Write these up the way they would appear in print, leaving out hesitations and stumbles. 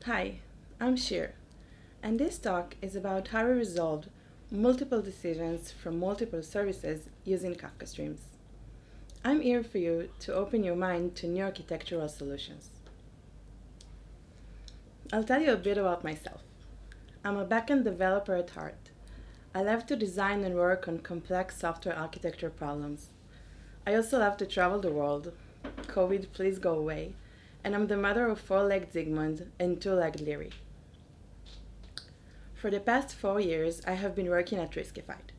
Hi, I'm Shir, and this talk is about how we resolved multiple decisions from multiple services using Kafka Streams. I'm here for you to open your mind to new architectural solutions. I'll tell you a bit about myself. I'm a backend developer at heart. I love to design and work on complex software architecture problems. I also love to travel the world. COVID, please go away. And I'm the mother of four-legged Zygmunt and two-legged Leary. For the past 4 years, I have been working at Riskified.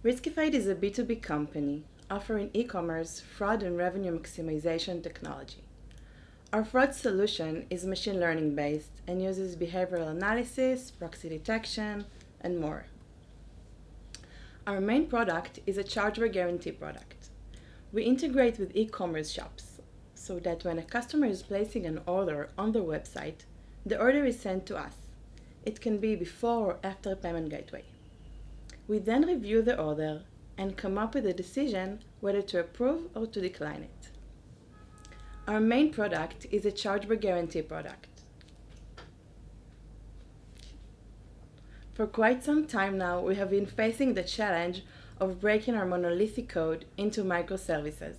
Riskified is a B2B company offering e-commerce, fraud, and revenue maximization technology. Our fraud solution is machine learning based and uses behavioral analysis, proxy detection, and more. Our main product is a chargeback guarantee product. We integrate with e-commerce shops so that when a customer is placing an order on their website, the order is sent to us. It can be before or after payment gateway. We then review the order and come up with a decision whether to approve or to decline it. Our main product is a chargeback guarantee product. For quite some time now, we have been facing the challenge of breaking our monolithic code into microservices,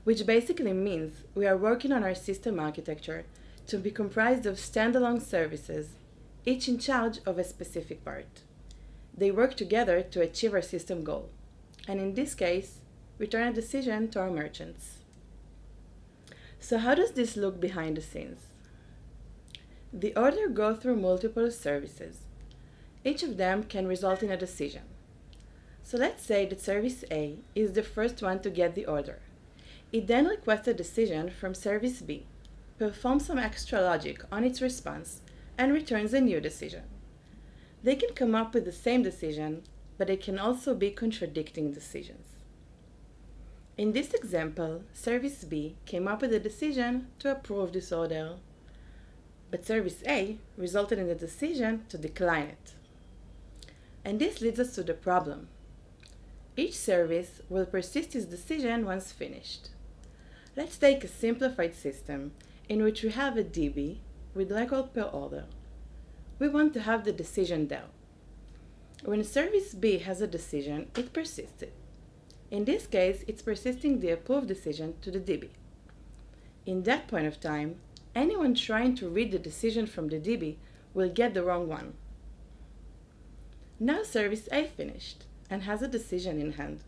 which basically means we are working on our system architecture to be comprised of standalone services, each in charge of a specific part. They work together to achieve our system goal, and in this case, return a decision to our merchants. So how does this look behind the scenes? The order goes through multiple services. Each of them can result in a decision. So let's say that service A is the first one to get the order. It then requests a decision from service B, performs some extra logic on its response, and returns a new decision. They can come up with the same decision, but they can also be contradicting decisions. In this example, service B came up with a decision to approve this order, but service A resulted in the decision to decline it. And this leads us to the problem. Each service will persist its decision once finished. Let's take a simplified system in which we have a DB with record per order. We want to have the decision there. When service B has a decision, it persists it. In this case, it's persisting the approved decision to the DB. In that point of time, anyone trying to read the decision from the DB will get the wrong one. Now service A finished and has a decision in hand.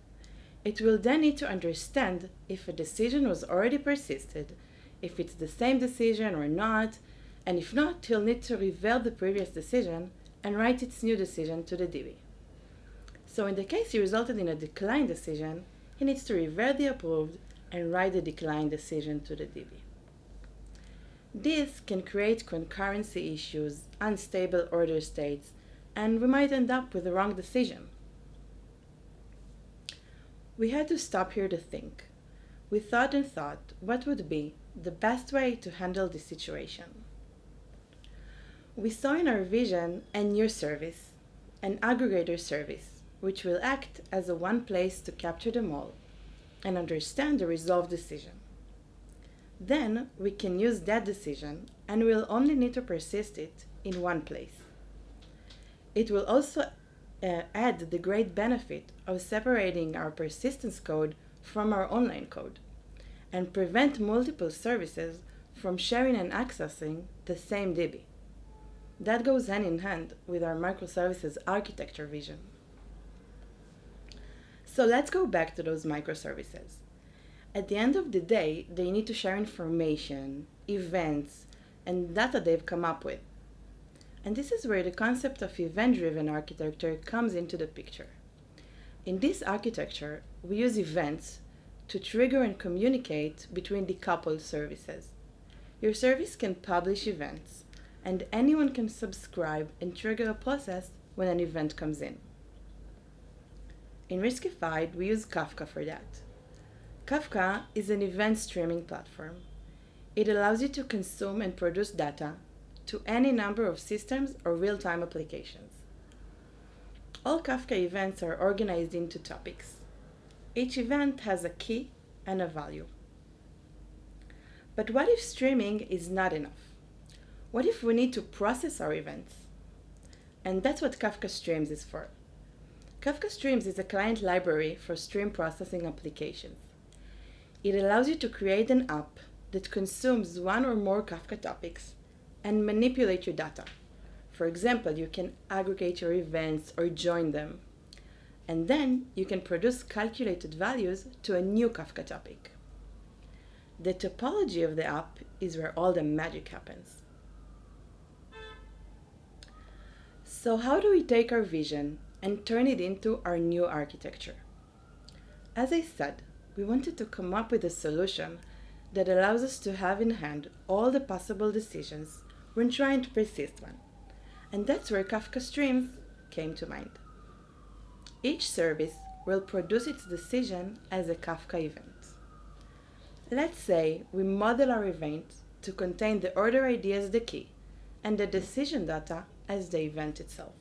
It will then need to understand if a decision was already persisted, if it's the same decision or not, and if not, he'll need to revert the previous decision and write its new decision to the DB. So in the case he resulted in a declined decision, he needs to revert the approved and write the declined decision to the DB. This can create concurrency issues, unstable order states, and we might end up with the wrong decision. We had to stop here to think. We thought what would be the best way to handle this situation. We saw in our vision a new service, an aggregator service, which will act as a one place to capture them all and understand the resolved decision. Then we can use that decision and we'll only need to persist it in one place. It will also add the great benefit of separating our persistence code from our online code and prevent multiple services from sharing and accessing the same DB. That goes hand in hand with our microservices architecture vision. So let's go back to those microservices. At the end of the day, they need to share information, events, and data they've come up with. And this is where the concept of event-driven architecture comes into the picture. In this architecture, we use events to trigger and communicate between decoupled services. Your service can publish events, and anyone can subscribe and trigger a process when an event comes in. In Riskified, we use Kafka for that. Kafka is an event streaming platform. It allows you to consume and produce data to any number of systems or real-time applications. All Kafka events are organized into topics. Each event has a key and a value. But what if streaming is not enough? What if we need to process our events? And that's what Kafka Streams is for. Kafka Streams is a client library for stream processing applications. It allows you to create an app that consumes one or more Kafka topics and manipulate your data. For example, you can aggregate your events or join them. And then you can produce calculated values to a new Kafka topic. The topology of the app is where all the magic happens. So how do we take our vision and turn it into our new architecture? As I said, we wanted to come up with a solution that allows us to have in hand all the possible decisions when trying to persist one. And that's where Kafka Streams came to mind. Each service will produce its decision as a Kafka event. Let's say we model our event to contain the order ID as the key and the decision data as the event itself.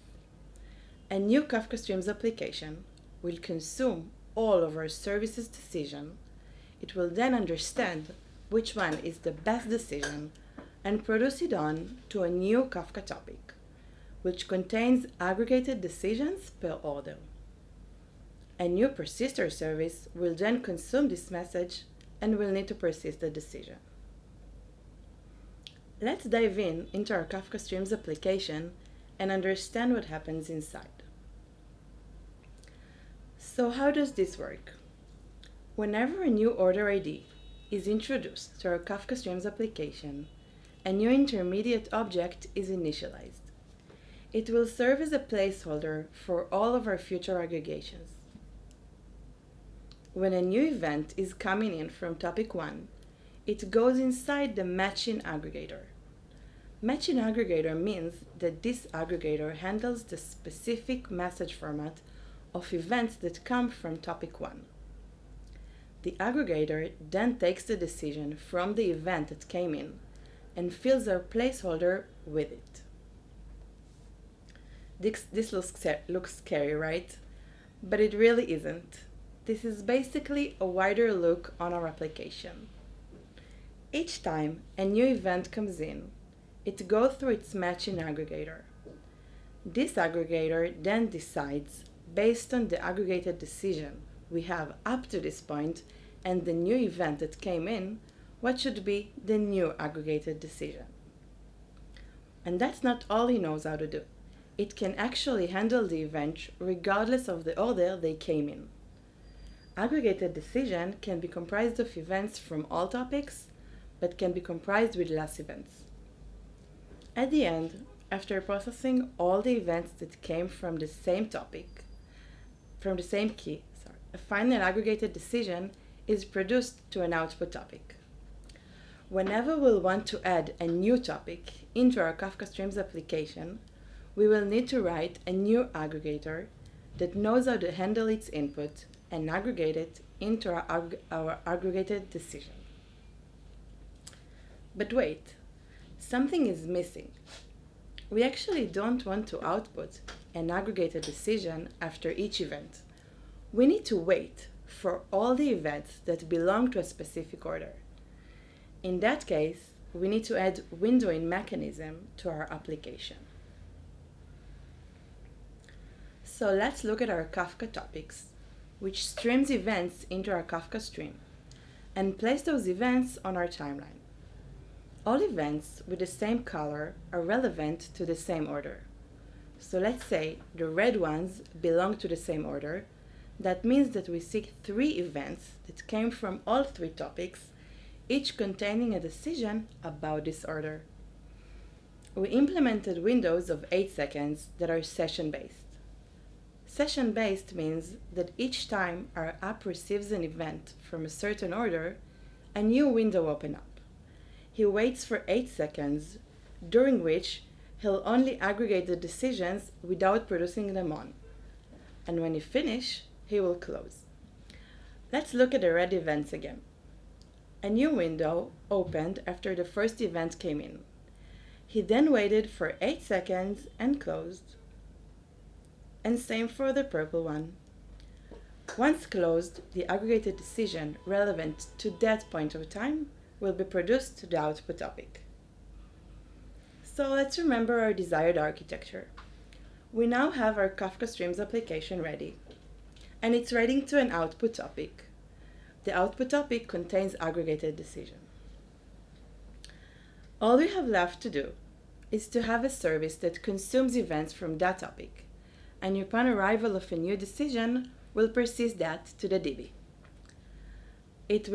A new Kafka Streams application will consume all of our services' decision. It will then understand which one is the best decision and produce it on to a new Kafka topic, which contains aggregated decisions per order. A new persister service will then consume this message and will need to persist the decision. Let's dive into our Kafka Streams application and understand what happens inside. So how does this work? Whenever a new order ID is introduced to our Kafka Streams application, a new intermediate object is initialized. It will serve as a placeholder for all of our future aggregations. When a new event is coming in from topic 1, it goes inside the matching aggregator. Matching aggregator means that this aggregator handles the specific message format of events that come from topic 1. The aggregator then takes the decision from the event that came in and fills our placeholder with it. This looks scary, right? But it really isn't. This is basically a wider look on our application. Each time a new event comes in, it goes through its matching aggregator. This aggregator then decides, based on the aggregated decision we have up to this point and the new event that came in, what should be the new aggregated decision. And that's not all he knows how to do. It can actually handle the event regardless of the order they came in. Aggregated decision can be comprised of events from all topics, but can be comprised with less events. At the end, after processing all the events that came from the same topic, from the same key, a final aggregated decision is produced to an output topic. Whenever we'll want to add a new topic into our Kafka Streams application, we will need to write a new aggregator that knows how to handle its input and aggregate it into our aggregated decision. But wait, something is missing. We actually don't want to output an aggregated decision after each event. We need to wait for all the events that belong to a specific order. In that case, we need to add windowing mechanism to our application. So let's look at our Kafka Topics, which streams events into our Kafka stream, and place those events on our timeline. All events with the same color are relevant to the same order. So let's say the red ones belong to the same order. That means that we see 3 events that came from all 3 topics, each containing a decision about this order. We implemented windows of 8 seconds that are session-based. Session-based means that each time our app receives an event from a certain order, a new window opens up. He waits for 8 seconds, during which he'll only aggregate the decisions without producing them on. And when he finishes, he will close. Let's look at the red events again. A new window opened after the first event came in. He then waited for 8 seconds and closed. And same for the purple one. Once closed, the aggregated decision relevant to that point of time will be produced to the output topic. So let's remember our desired architecture. We now have our Kafka Streams application ready, and it's writing to an output topic. The output topic contains aggregated decision. All we have left to do is to have a service that consumes events from that topic, and upon arrival of a new decision, will persist that to the DB. It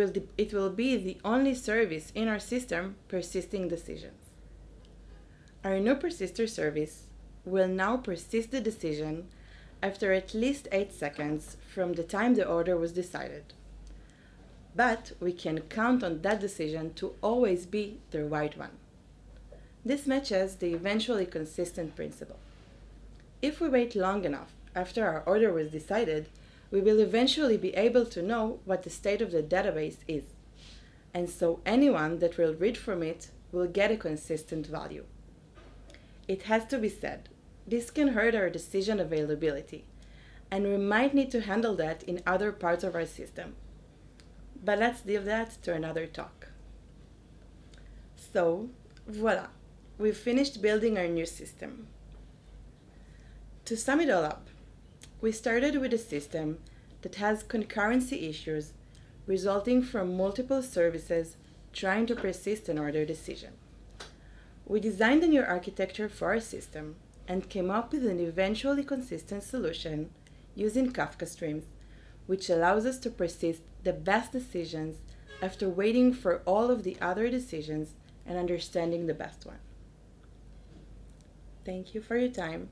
will be the only service in our system persisting decisions. Our new persister service will now persist the decision after at least 8 seconds from the time the order was decided. But we can count on that decision to always be the right one. This matches the eventually consistent principle. If we wait long enough after our order was decided, we will eventually be able to know what the state of the database is, and so anyone that will read from it will get a consistent value. It has to be said, this can hurt our decision availability, and we might need to handle that in other parts of our system. But let's leave that to another talk. So, voila, we've finished building our new system. To sum it all up, we started with a system that has concurrency issues resulting from multiple services trying to persist an order decision. We designed a new architecture for our system and came up with an eventually consistent solution using Kafka Streams, which allows us to persist the best decisions after waiting for all of the other decisions and understanding the best one. Thank you for your time.